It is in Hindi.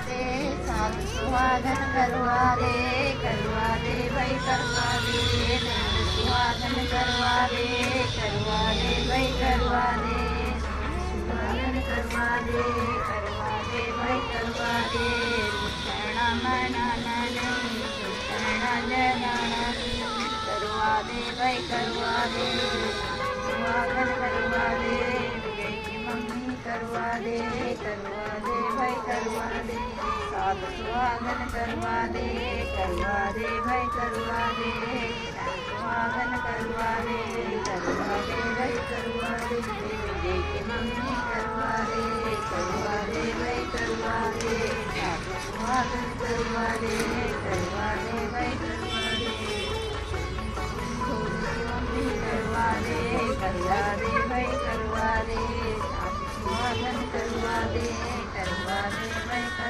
दे, सात सुहागन करवा दे भाई करवा दे, नंद सुहागन करवा दे भाई करवा दे, सुहागन करवा दे भाई करवा दे, रुषणा मनाना नहीं, रुषणा जनाना करवा दे भाई करवा दे, सुहागन करवा दे, विजय की मम्मी करवा दे भाई करवा दे, सात सुहागन करवा दे भाई करवा दे, सुहागन करवा दे भाई करवा दे, विजय की मम्मी करवा दे भाई करवा दे, सात सुहागन करवा दे।